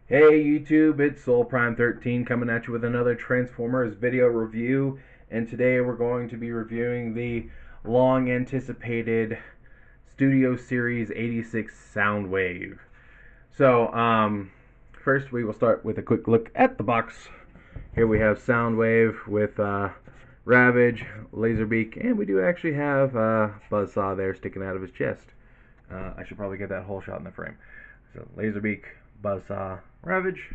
Hey YouTube, it's SoulPrime13 coming at you with another Transformers video review, and today we're going to be reviewing the long anticipated Studio Series 86 Soundwave. So, first we will start with a quick look at the box. Here we have Soundwave with Ravage, Laserbeak, and we do actually have Buzzsaw there sticking out of his chest. I should probably get that whole shot in the frame. So, Laserbeak, Buzzsaw, Ravage.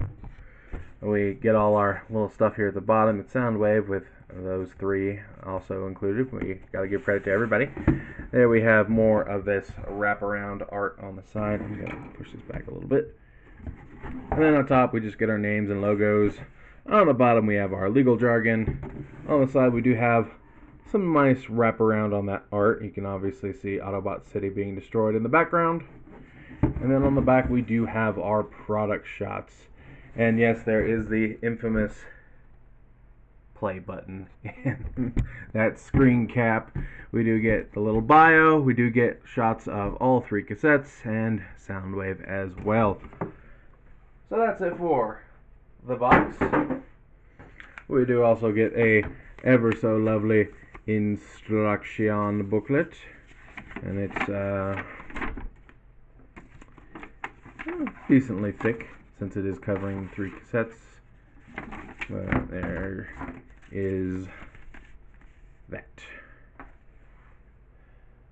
We get all our little stuff here at the bottom at Soundwave with those three also included. We got to give credit to everybody. There we have more of this wraparound art on the side. I'm going to push this back a little bit. And then on top we just get our names and logos. On the bottom we have our legal jargon. On the side we do have some nice wraparound on that art. You can obviously see Autobot City being destroyed in the background. And then on the back we do have our product shots. And yes, there is the infamous play button and that screen cap. We do get the little bio, we do get shots of all three cassettes and Soundwave as well. So that's it for the box. We do also get a ever so lovely instruction booklet, and it's decently thick since it is covering three cassettes. But there is that.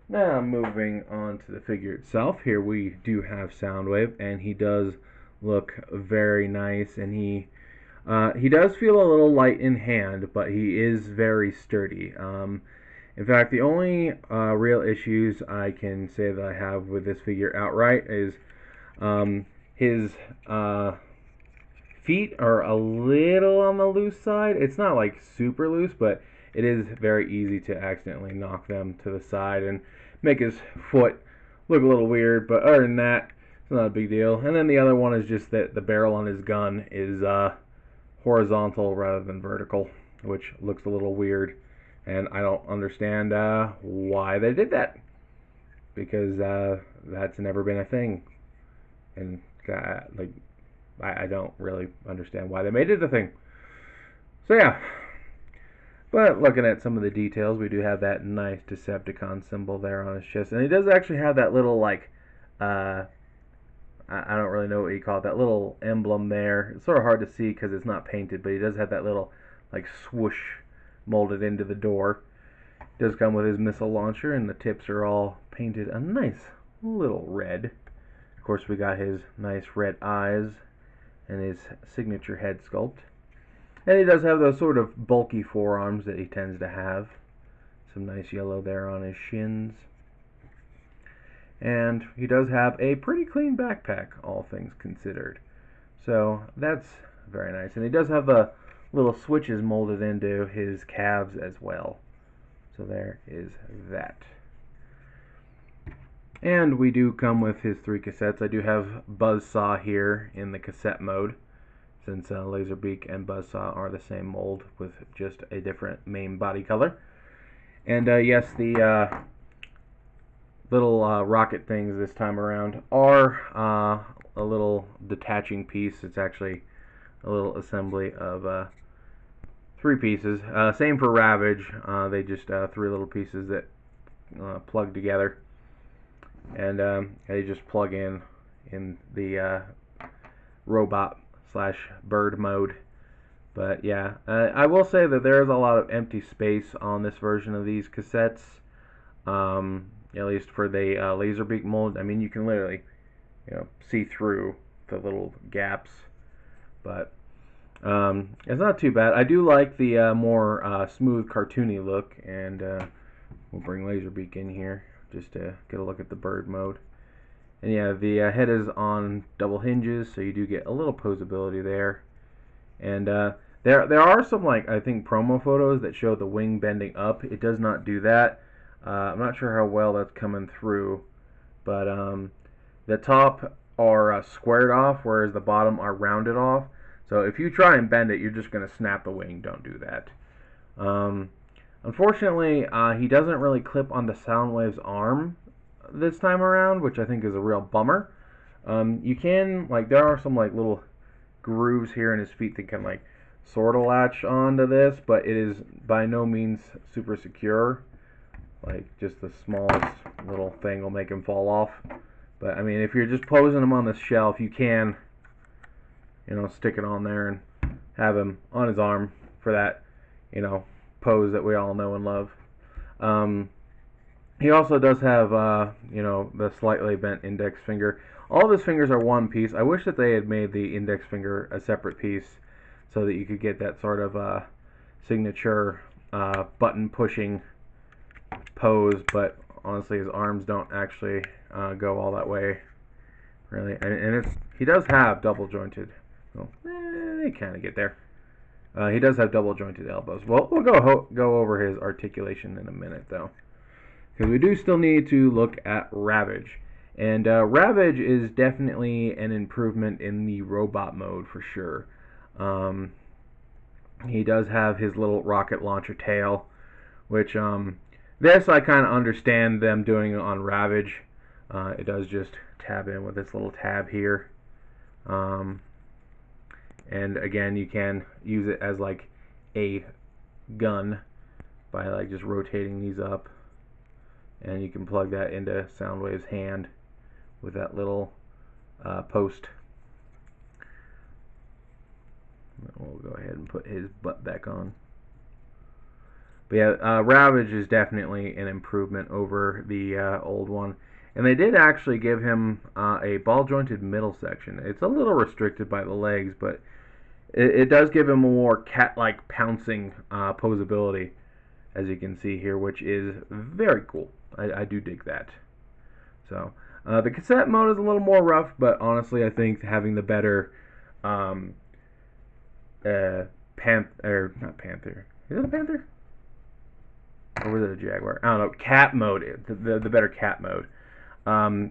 Now moving on to the figure itself. Here we do have Soundwave, and he does look very nice, and he does feel a little light in hand, but he is very sturdy. In fact, the only real issues I can say that I have with this figure outright is his feet are a little on the loose side. It's not like super loose, but it is very easy to accidentally knock them to the side and make his foot look a little weird. But other than that, it's not a big deal. And then the other one is just that the barrel on his gun is horizontal rather than vertical, which looks a little weird. And I don't understand why they did that, because that's never been a thing. And I don't really understand why they made it a thing. So yeah. But looking at some of the details, we do have that nice Decepticon symbol there on his chest, and he does actually have that little I don't really know what you call it, that little emblem there. It's sort of hard to see because it's not painted, but he does have that little swoosh molded into the door. It does come with his missile launcher, and the tips are all painted a nice little red. Of course, we got his nice red eyes and his signature head sculpt. And he does have those sort of bulky forearms that he tends to have. Some nice yellow there on his shins. And he does have a pretty clean backpack, all things considered. So that's very nice. And he does have the little switches molded into his calves as well. So there is that. And we do come with his three cassettes. I do have Buzzsaw here in the cassette mode, since Laserbeak and Buzzsaw are the same mold with just a different main body color. And yes, the little rocket things this time around are a little detaching piece. It's actually a little assembly of three pieces. Same for Ravage. They just three little pieces that plug together. And they just plug in the robot / bird mode. But yeah, I will say that there's a lot of empty space on this version of these cassettes, at least for the Laserbeak mold. I mean, you can literally see through the little gaps, but it's not too bad. I do like the more smooth cartoony look, and we'll bring Laserbeak in here just to get a look at the bird mode. And yeah, the head is on double hinges, so you do get a little posability there. And there are some, I think, promo photos that show the wing bending up. It does not do that. I'm not sure how well that's coming through, but the top are squared off, whereas the bottom are rounded off. So if you try and bend it, you're just going to snap the wing. Don't do that. Unfortunately, he doesn't really clip onto Soundwave's arm this time around, which I think is a real bummer. You can, there are some little grooves here in his feet that can like sort of latch onto this, but it is by no means super secure. Like just the smallest little thing will make him fall off. But I mean, if you're just posing him on the shelf, you can, you know, stick it on there and have him on his arm for that, you know, pose that we all know and love. He also does have, you know, the slightly bent index finger. All of his fingers are one piece. I wish that they had made the index finger a separate piece so that you could get that sort of signature button pushing pose, but honestly his arms don't actually go all that way, really. And he does have double jointed, well, they kind of get there. He does have double jointed elbows. Well, we'll go over his articulation in a minute, though, because we do still need to look at Ravage. And Ravage is definitely an improvement in the robot mode for sure. He does have his little rocket launcher tail, which this I kind of understand them doing on Ravage. It does just tab in with this little tab here. And again, you can use it as like a gun by like just rotating these up, and you can plug that into Soundwave's hand with that little post. We'll go ahead and put his butt back on. But yeah, Ravage is definitely an improvement over the old one. And they did actually give him a ball-jointed middle section. It's a little restricted by the legs, but it does give him a more cat-like pouncing posability, as you can see here, which is very cool. I do dig that. So the cassette mode is a little more rough, but honestly, I think having the better not Panther. Is it a Panther? Or was it a Jaguar? I don't know. Cat mode, the better cat mode,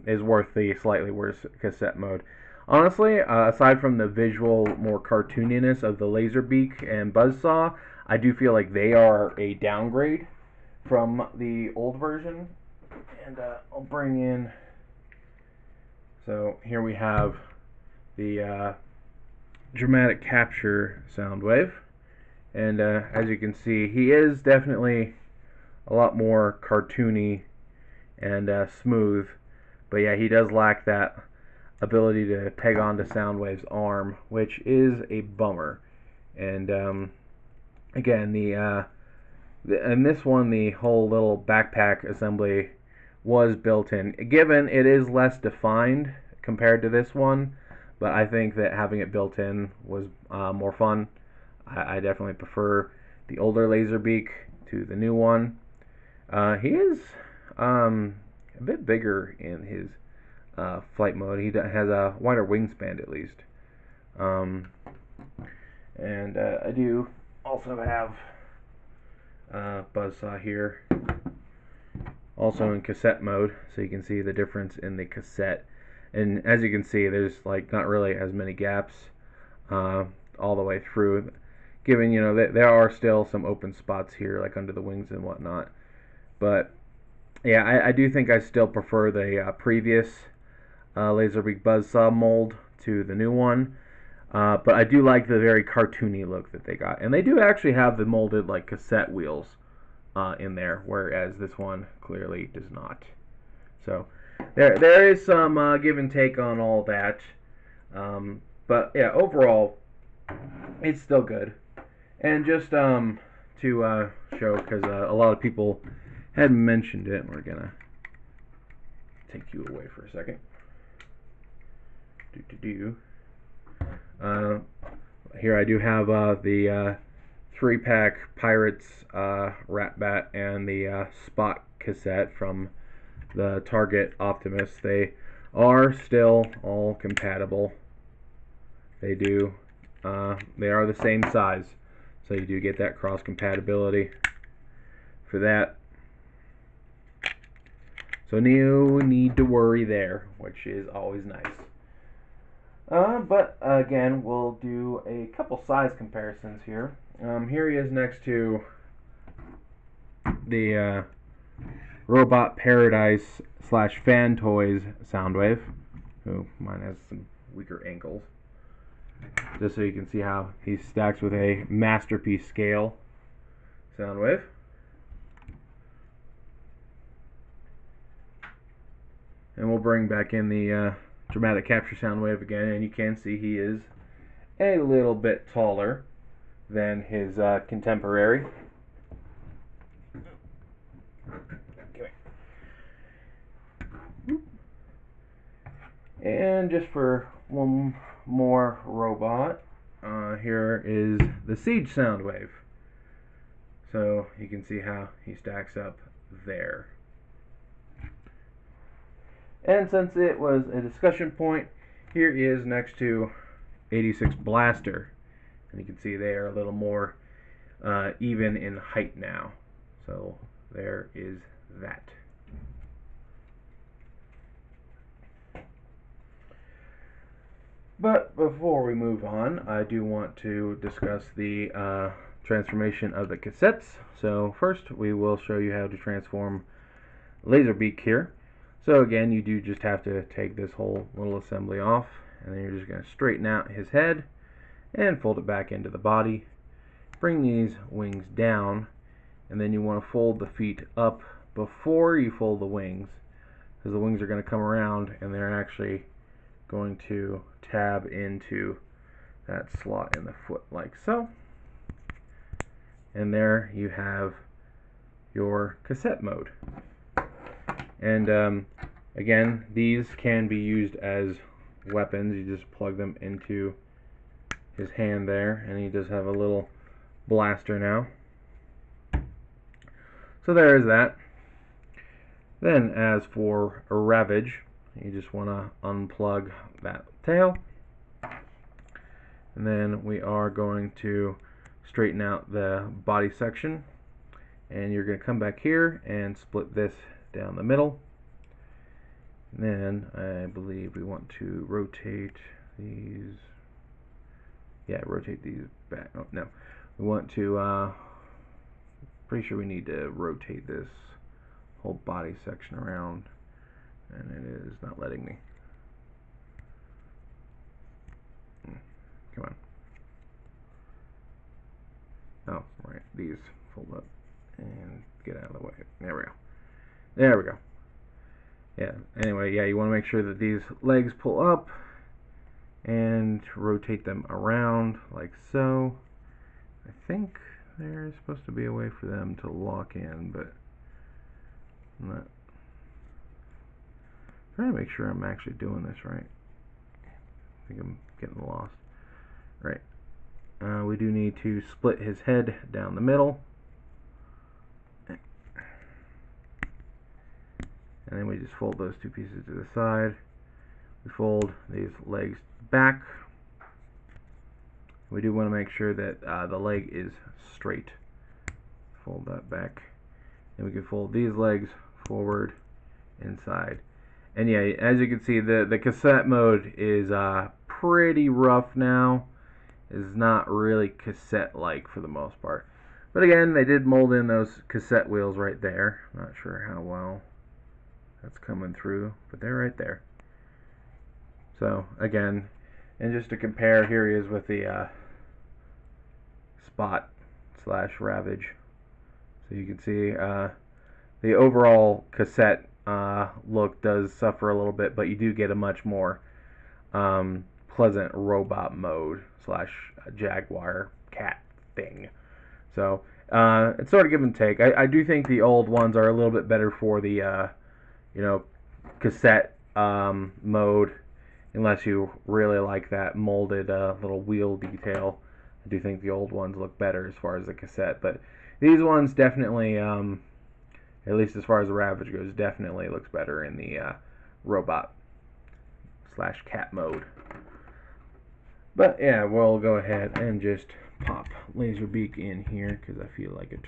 is worth the slightly worse cassette mode. Honestly, aside from the visual, more cartooniness of the Laserbeak and Buzzsaw, I do feel like they are a downgrade from the old version. And I'll bring in... So here we have the dramatic capture Soundwave. And as you can see, he is definitely a lot more cartoony and smooth. But yeah, he does lack that ability to peg onto Soundwave's arm, which is a bummer. And again, in this one, the whole little backpack assembly was built in. Given it is less defined compared to this one, but I think that having it built in was more fun. I definitely prefer the older Laserbeak to the new one. He is a bit bigger in his flight mode. He has a wider wingspan at least. And I do also have Buzzsaw here, also in cassette mode, so you can see the difference in the cassette. And as you can see, there's like not really as many gaps all the way through, given, you know, there are still some open spots here, like under the wings and whatnot. But yeah, I do think I still prefer the previous Laserbeak Buzzsaw mold to the new one. But I do like the very cartoony look that they got. And they do actually have the molded like cassette wheels in there, whereas this one clearly does not. So there is some give and take on all that. But yeah, overall, it's still good. And just to show, because a lot of people had mentioned it, we're gonna take you away for a second. Here I do have the 3-pack Pirates Rat Bat and the Spot cassette from the Target Optimus. They are still all compatible. They are the same size, so you do get that cross compatibility for that. So no need to worry there, which is always nice. But again, we'll do a couple size comparisons here. Here he is next to the Robot Paradise / Fan Toys Soundwave, who mine has some weaker ankles. just so you can see how he stacks with a masterpiece scale soundwave. And we'll bring back in the dramatic capture soundwave again, and you can see he is a little bit taller than his contemporary. And just for one more robot, here is the Siege Soundwave. So you can see how he stacks up there. And since it was a discussion point, here he is next to 86 Blaster. And you can see they are a little more even in height now. So there is that. But before we move on, I do want to discuss the transformation of the cassettes. So first we will show you how to transform Laserbeak here. So again, you do just have to take this whole little assembly off, and then you're just going to straighten out his head and fold it back into the body. Bring these wings down, and then you want to fold the feet up before you fold the wings, because the wings are going to come around and they're actually going to tab into that slot in the foot like so. And there you have your cassette mode. And again, these can be used as weapons. You just plug them into his hand there, and he does have a little blaster now. So there is that. Then as for a Ravage, you just want to unplug that tail, and then we are going to straighten out the body section, and you're going to come back here and split this down the middle. And then I believe we want to rotate these. Yeah, rotate these back. Oh, no, we want to pretty sure we need to rotate this whole body section around, and it is not letting me. Come on. Oh, right. These fold up and get out of the way. There we go. There we go. Yeah, anyway, yeah, you want to make sure that these legs pull up and rotate them around like so. I think there's supposed to be a way for them to lock in, but I'm not trying to make sure I'm actually doing this right. I think I'm getting lost. Right. We do need to split his head down the middle. And then we just fold those two pieces to the side. We fold these legs back. We do want to make sure that the leg is straight. Fold that back. And we can fold these legs forward, inside. And yeah, as you can see, the cassette mode is pretty rough now. It's not really cassette-like for the most part. But again, they did mold in those cassette wheels right there. Not sure how well that's coming through, but they're right there. So again, and just to compare, here he is with the Spot / Ravage. So you can see the overall cassette look does suffer a little bit, but you do get a much more pleasant robot mode / Jaguar cat thing. So it's sort of give and take. I do think the old ones are a little bit better for the cassette mode, unless you really like that molded little wheel detail. I do think the old ones look better as far as the cassette, but these ones definitely, at least as far as the Ravage goes, definitely looks better in the robot / cat mode. But yeah, we'll go ahead and just pop Laserbeak in here because I feel like it.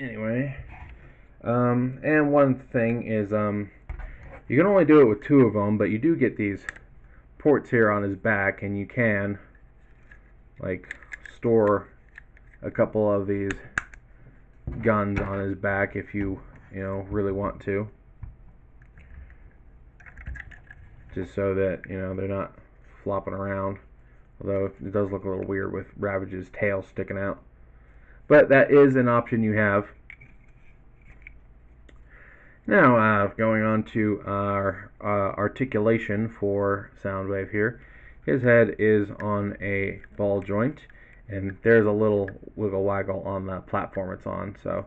Anyway, and one thing is, you can only do it with 2 of them, but you do get these ports here on his back, and you can like store a couple of these guns on his back if you really want to. just so that, you know, they're not flopping around. Although it does look a little weird with Ravage's tail sticking out. But that is an option you have. Now, going on to our articulation for Soundwave here. His head is on a ball joint, and there's a little wiggle waggle on the platform it's on, so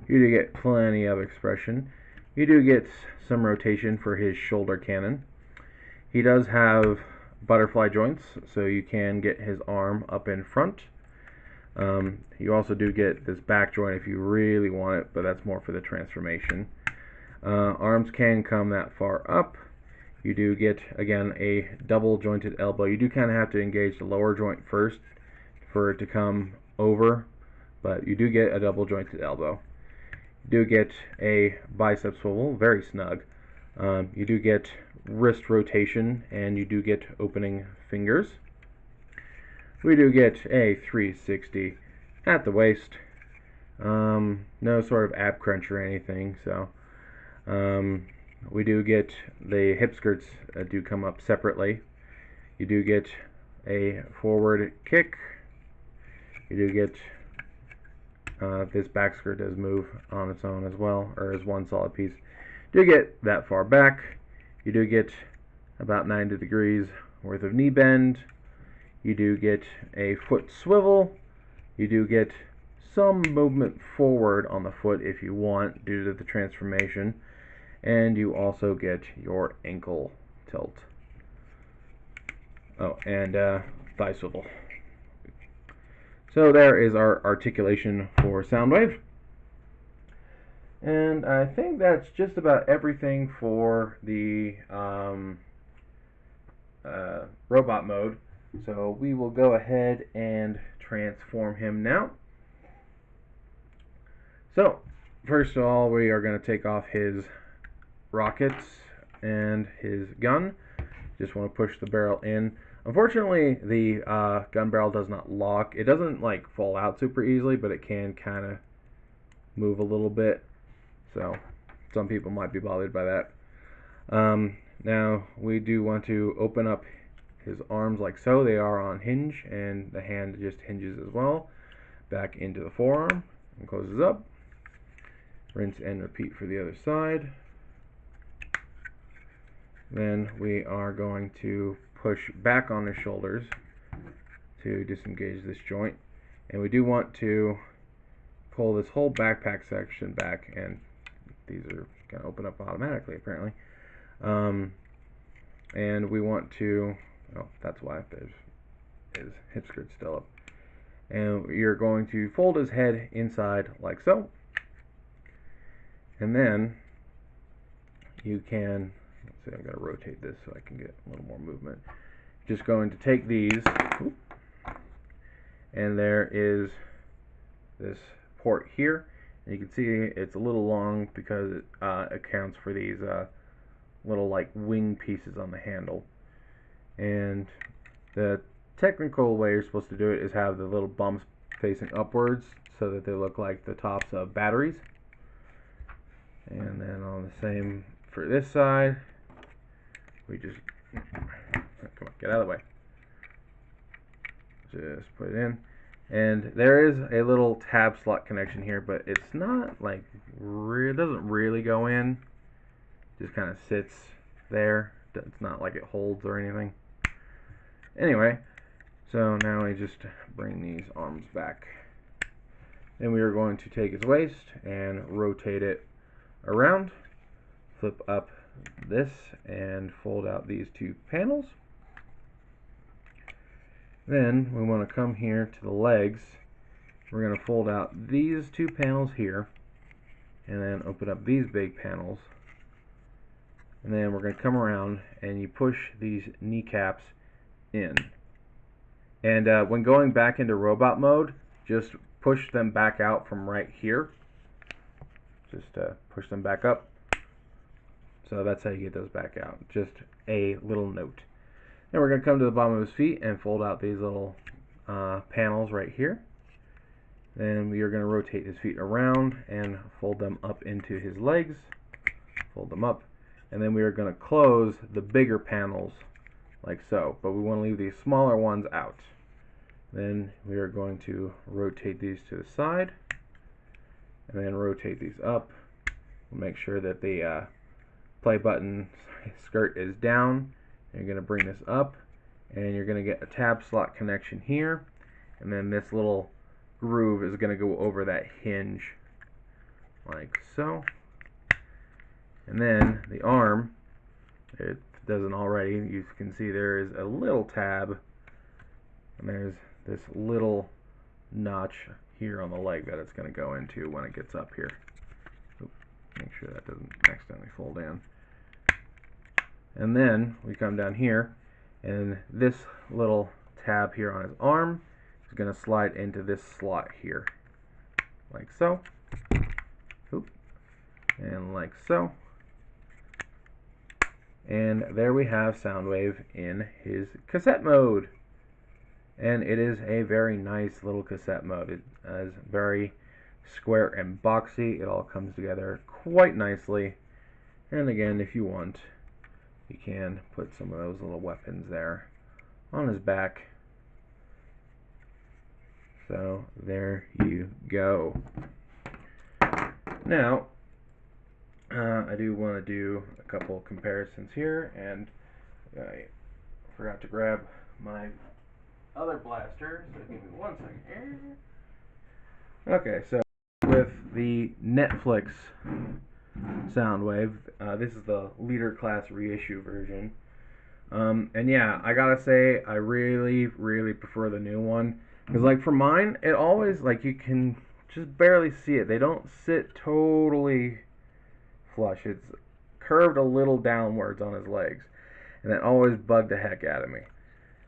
you do get plenty of expression. You do get some rotation for his shoulder cannon. He does have butterfly joints, so you can get his arm up in front. You also do get this back joint if you really want it, but that's more for the transformation. Arms can come that far up. You do get, again, a double jointed elbow. You do kind of have to engage the lower joint first for it to come over, but you do get a double jointed elbow. You do get a bicep swivel, very snug. You do get wrist rotation, and you do get opening fingers. We do get a 360 at the waist. No sort of ab crunch or anything, so we do get the hip skirts do come up separately. You do get a forward kick. You do get this back skirt does move on its own as well, or as one solid piece. You do get that far back. You do get about 90 degrees worth of knee bend. You do get a foot swivel. You do get some movement forward on the foot if you want due to the transformation. And you also get your ankle tilt. Oh, and thigh swivel. So there is our articulation for Soundwave. And I think that's just about everything for the robot mode. So we will go ahead and transform him now. So first of all, we are going to take off his rockets and his gun. Just want to push the barrel in. Unfortunately, the gun barrel does not lock. It doesn't like fall out super easily, but it can kind of move a little bit. So some people might be bothered by that. Now we do want to open up his arms like so. They are on hinge, and the hand just hinges as well. Back into the forearm and closes up. Rinse and repeat for the other side. Then we are going to push back on his shoulders to disengage this joint. And we do want to pull this whole backpack section back, and these are going to open up automatically apparently. And we want to, oh, that's why there's his hip skirt still up. And you're going to fold his head inside like so. And then you can, let's see, I'm going to rotate this so I can get a little more movement. Just going to take these, and there is this port here. And you can see it's a little long because it accounts for these little like wing pieces on the handle. And the technical way you're supposed to do it is have the little bumps facing upwards so that they look like the tops of batteries. And then on the same for this side, we just, come on, get out of the way. Just put it in. And there is a little tab slot connection here, but it's not like, it doesn't really go in. Just kind of sits there. It's not like it holds or anything. Anyway, so now we just bring these arms back. Then we are going to take his waist and rotate it around, flip up this, and fold out these two panels. Then we want to come here to the legs. We're going to fold out these two panels here, and then open up these big panels. And then we're going to come around and you push these kneecaps in. And when going back into robot mode, just push them back out from right here. Just push them back up. So that's how you get those back out. Just a little note. Then we're going to come to the bottom of his feet and fold out these little panels right here. Then we are going to rotate his feet around and fold them up into his legs. Fold them up. and then we are going to close the bigger panels like so, but we want to leave these smaller ones out. Then we are going to rotate these to the side, and then rotate these up. We'll make sure that the play button skirt is down. You're going to bring this up, and you're going to get a tab slot connection here, and then this little groove is going to go over that hinge like so. And then the arm, it doesn't already, you can see there is a little tab, and there's this little notch here on the leg that it's going to go into when it gets up here. Oops, make sure that doesn't accidentally fold in. And then we come down here, and this little tab here on his arm is going to slide into this slot here, like so. Oops. And like so. And there we have Soundwave in his cassette mode. And it is a very nice little cassette mode. It is very square and boxy. It all comes together quite nicely. And again, if you want, you can put some of those little weapons there on his back. So there you go. Now, I do want to do a couple comparisons here, and I forgot to grab my other blaster, so give me 1 second. Okay, so with the Netflix Soundwave, this is the Leader Class reissue version, and yeah, I gotta say, I really prefer the new one, because like for mine, it always, like, you can just barely see it. They don't sit totally flush. It's curved a little downwards on his legs, and that always bugged the heck out of me.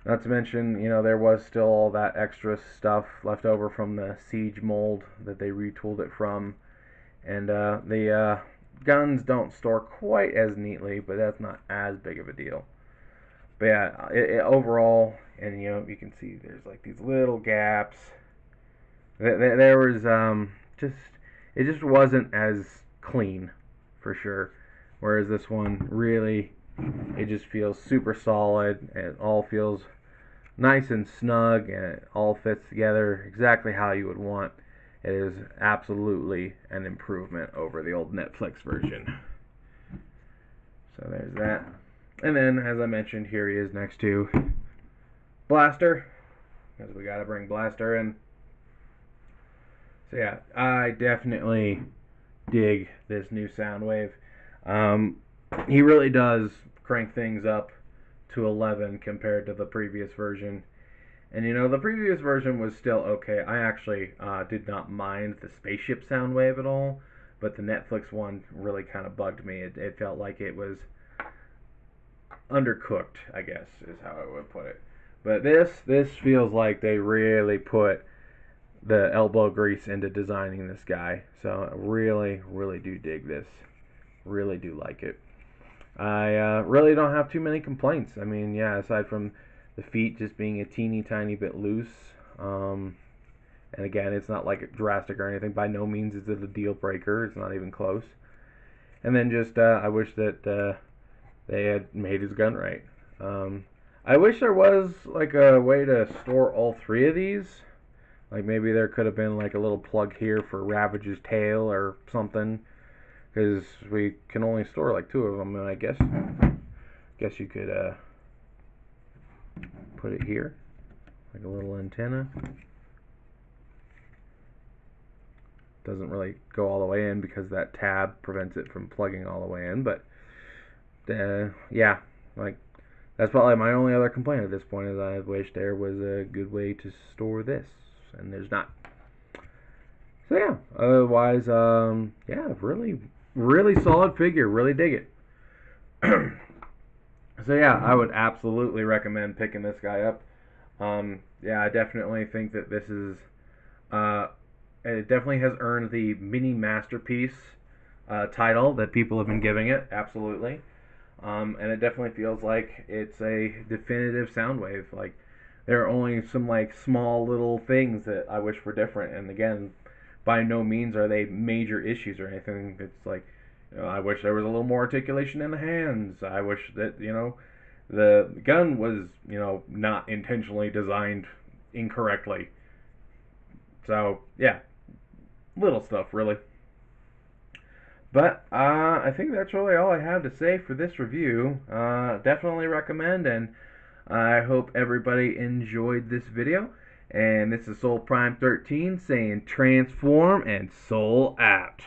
Not to mention, you know, there was still all that extra stuff left over from the Siege mold that they retooled it from, and the guns don't store quite as neatly, but that's not as big of a deal. But yeah, overall, and you know, you can see there's like these little gaps. There was it just wasn't as clean, for sure. Whereas this one, really, it just feels super solid, and it all feels nice and snug, and it all fits together exactly how you would want. It is absolutely an improvement over the old Netflix version. So there's that. And then, as I mentioned, here he is next to Blaster, because we gotta bring Blaster in. So yeah, I definitely dig this new Soundwave. He really does crank things up to 11 compared to the previous version. And you know, the previous version was still okay. I actually did not mind the spaceship Soundwave at all, but the Netflix one really kind of bugged me. It felt like it was undercooked, I guess, is how I would put it. But this feels like they really put the elbow grease into designing this guy. So I really do dig this. Really do like it. I really don't have too many complaints. I mean, yeah, aside from the feet just being a teeny tiny bit loose. And again, it's not like drastic or anything. By no means is it a deal breaker. It's not even close. And then just, I wish that they had made his gun right. I wish there was like a way to store all three of these. Like maybe there could have been like a little plug here for Ravage's tail or something. Because we can only store like two of them, and I guess you could put it here, like a little antenna. Doesn't really go all the way in because that tab prevents it from plugging all the way in, but yeah, like that's probably my only other complaint at this point, is I wish there was a good way to store this, and there's not. So yeah, otherwise, yeah, really solid figure, really dig it. So yeah, I would absolutely recommend picking this guy up. Yeah, I definitely think that this is, it definitely has earned the mini masterpiece title that people have been giving it, absolutely. And it definitely feels like it's a definitive Soundwave. Like, there are only some like small little things that I wish were different, and again, by no means are they major issues or anything. It's like, I wish there was a little more articulation in the hands. I wish that, the gun was, not intentionally designed incorrectly. So, yeah, little stuff, really. But I think that's really all I have to say for this review. Definitely recommend, and I hope everybody enjoyed this video. And this is Soul Prime 13 saying transform and soul out.